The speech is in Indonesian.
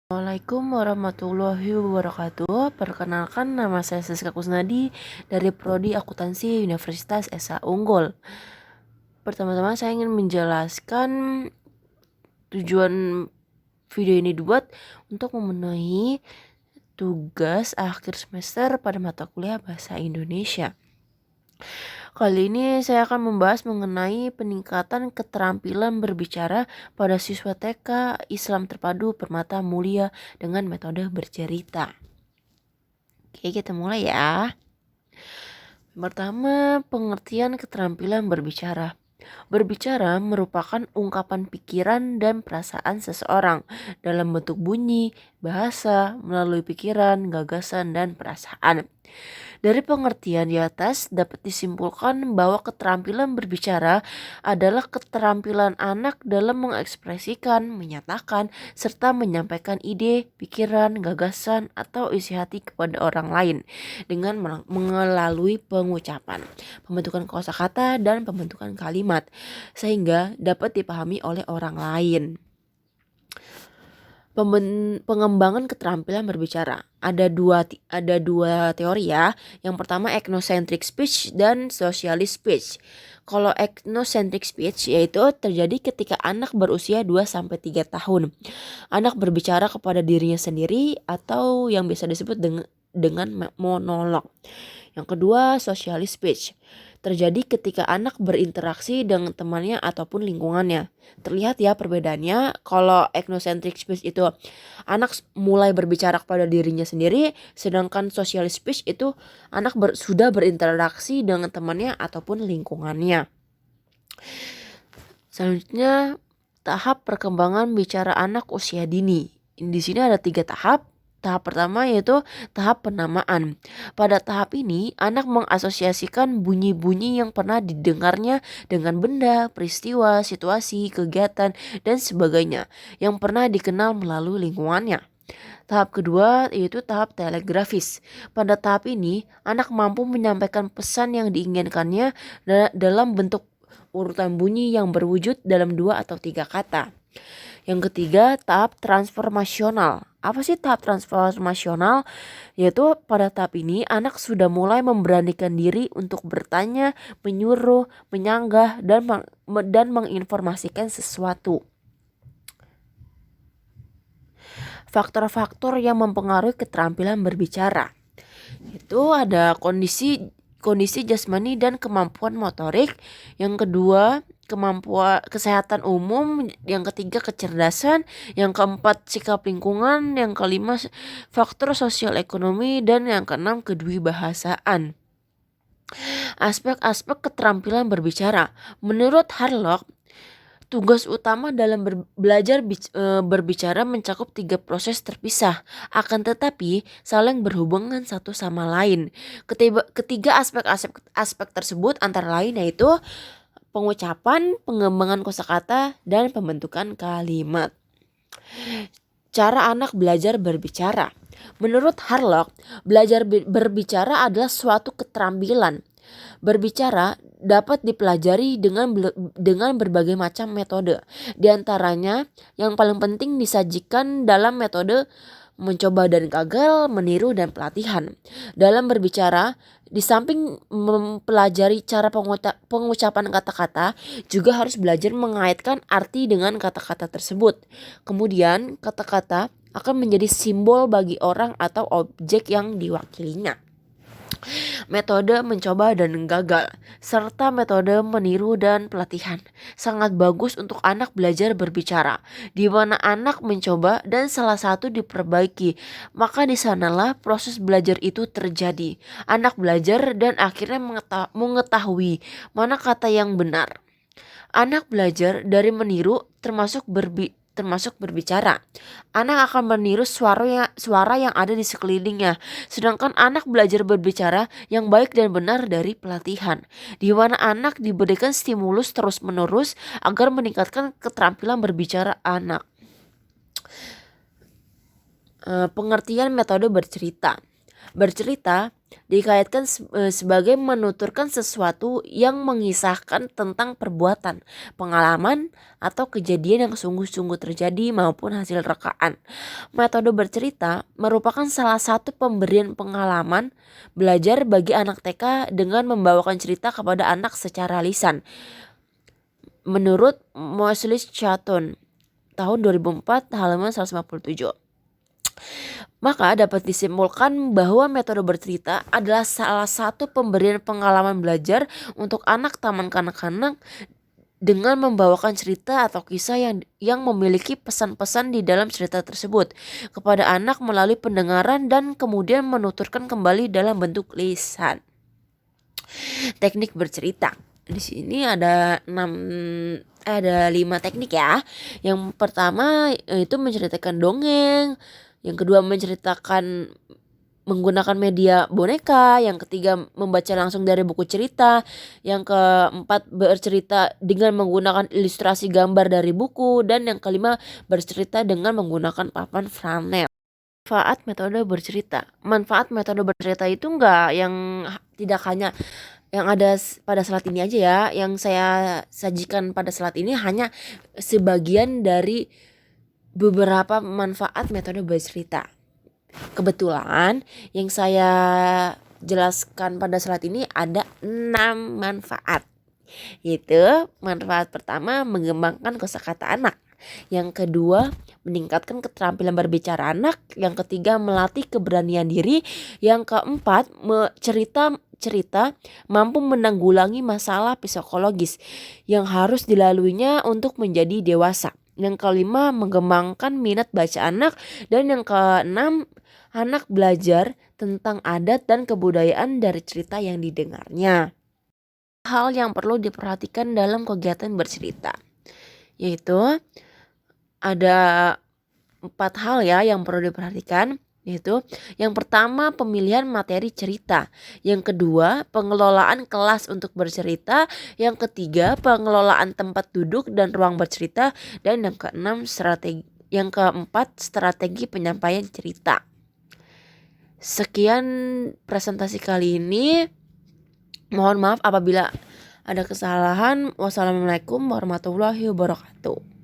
Assalamualaikum warahmatullahi wabarakatuh. Perkenalkan, nama saya Siska Kusnadi dari Prodi Akuntansi Universitas Esa Unggul. Pertama-tama saya ingin menjelaskan tujuan video ini dibuat untuk memenuhi tugas akhir semester pada mata kuliah Bahasa Indonesia. Kali ini saya akan membahas mengenai peningkatan keterampilan berbicara pada siswa TK Islam Terpadu Permata Mulia dengan metode bercerita. Oke, kita mulai ya. Pertama, pengertian keterampilan berbicara. Berbicara merupakan ungkapan pikiran dan perasaan seseorang dalam bentuk bunyi, bahasa, melalui pikiran, gagasan, dan perasaan. Dari pengertian di atas dapat disimpulkan bahwa keterampilan berbicara adalah keterampilan anak dalam mengekspresikan, menyatakan, serta menyampaikan ide, pikiran, gagasan, atau isi hati kepada orang lain dengan melalui pengucapan, pembentukan kosakata, dan pembentukan kalimat sehingga dapat dipahami oleh orang lain. Pengembangan keterampilan berbicara. Ada dua teori ya. Yang pertama ethnocentric speech dan socialist speech. Kalau ethnocentric speech yaitu terjadi ketika anak berusia 2-3 tahun. Anak berbicara kepada dirinya sendiri atau yang bisa disebut dengan monolog. Yang kedua socialist speech. Terjadi ketika anak berinteraksi dengan temannya ataupun lingkungannya. Terlihat ya perbedaannya. Kalau ethnocentric speech itu anak mulai berbicara kepada dirinya sendiri, sedangkan socialist speech itu anak sudah berinteraksi dengan temannya ataupun lingkungannya. Selanjutnya, tahap perkembangan bicara anak usia dini. Di sini ada 3 tahap. Tahap pertama yaitu tahap penamaan. Pada tahap ini, anak mengasosiasikan bunyi-bunyi yang pernah didengarnya dengan benda, peristiwa, situasi, kegiatan, dan sebagainya yang pernah dikenal melalui lingkungannya. Tahap kedua yaitu tahap telegrafis. Pada tahap ini, anak mampu menyampaikan pesan yang diinginkannya dalam bentuk urutan bunyi yang berwujud dalam 2 atau 3 kata. Yang ketiga, tahap transformasional. Apa sih tahap transformasional? Yaitu pada tahap ini anak sudah mulai memberanikan diri untuk bertanya, menyuruh, menyanggah, dan menginformasikan sesuatu. Faktor-faktor yang mempengaruhi keterampilan berbicara. Itu ada kondisi jasmani dan kemampuan motorik. Yang kedua, kemampuan kesehatan umum. Yang ketiga, kecerdasan. Yang keempat, sikap lingkungan. Yang kelima, faktor sosial ekonomi. Dan yang keenam, kedwibahasaan. Aspek-aspek keterampilan berbicara. Menurut Harlock, tugas utama dalam belajar berbicara mencakup 3 proses terpisah, akan tetapi saling berhubungan satu sama lain. Ketiga aspek tersebut antara lain yaitu pengucapan, pengembangan kosakata, dan pembentukan kalimat. Cara anak belajar berbicara. Menurut Harlock, belajar berbicara adalah suatu keterampilan. Berbicara dapat dipelajari dengan berbagai macam metode. Di antaranya yang paling penting disajikan dalam metode mencoba dan gagal, meniru dan pelatihan. Dalam berbicara, di samping mempelajari cara pengucapan kata-kata, juga harus belajar mengaitkan arti dengan kata-kata tersebut. Kemudian kata-kata akan menjadi simbol bagi orang atau objek yang diwakilinya. Metode mencoba dan gagal, serta metode meniru dan pelatihan sangat bagus untuk anak belajar berbicara, di mana anak mencoba dan salah satu diperbaiki. Maka di sanalah proses belajar itu terjadi. Anak belajar dan akhirnya mengetahui mana kata yang benar. Anak belajar dari meniru termasuk berbicara. Anak akan meniru suara yang ada di sekelilingnya. Sedangkan anak belajar berbicara yang baik dan benar dari pelatihan, di mana anak diberikan stimulus terus-menerus agar meningkatkan keterampilan berbicara anak. Pengertian metode bercerita. Bercerita dikaitkan sebagai menuturkan sesuatu yang mengisahkan tentang perbuatan, pengalaman, atau kejadian yang sungguh-sungguh terjadi maupun hasil rekaan. Metode bercerita merupakan salah satu pemberian pengalaman belajar bagi anak TK dengan membawakan cerita kepada anak secara lisan. Menurut Mosley Chatton tahun 2004 halaman 157. Maka dapat disimpulkan bahwa metode bercerita adalah salah satu pemberian pengalaman belajar untuk anak taman kanak-kanak dengan membawakan cerita atau kisah yang memiliki pesan-pesan di dalam cerita tersebut kepada anak melalui pendengaran dan kemudian menuturkan kembali dalam bentuk lisan. Teknik bercerita. Di sini ada 5 teknik ya. Yang pertama itu menceritakan dongeng, yang kedua menceritakan menggunakan media boneka, yang ketiga membaca langsung dari buku cerita, yang keempat bercerita dengan menggunakan ilustrasi gambar dari buku, dan yang kelima bercerita dengan menggunakan papan flanel. Manfaat metode bercerita itu enggak yang tidak hanya yang ada pada slide ini aja ya. Yang saya sajikan pada slide ini hanya sebagian dari beberapa manfaat metode bercerita. Kebetulan yang saya jelaskan pada slide ini ada 6 manfaat. Yaitu manfaat pertama mengembangkan kosakata anak. Yang kedua meningkatkan keterampilan berbicara anak. Yang ketiga melatih keberanian diri. Yang keempat cerita mampu menanggulangi masalah psikologis yang harus dilaluinya untuk menjadi dewasa. Yang kelima mengembangkan minat baca anak. Dan yang keenam anak belajar tentang adat dan kebudayaan dari cerita yang didengarnya. Hal yang perlu diperhatikan dalam kegiatan bercerita yaitu ada 4 hal ya yang perlu diperhatikan, yaitu yang pertama pemilihan materi cerita, yang kedua pengelolaan kelas untuk bercerita, yang ketiga pengelolaan tempat duduk dan ruang bercerita, dan yang keempat strategi penyampaian cerita. Sekian presentasi kali ini. Mohon maaf apabila ada kesalahan. Wassalamualaikum warahmatullahi wabarakatuh.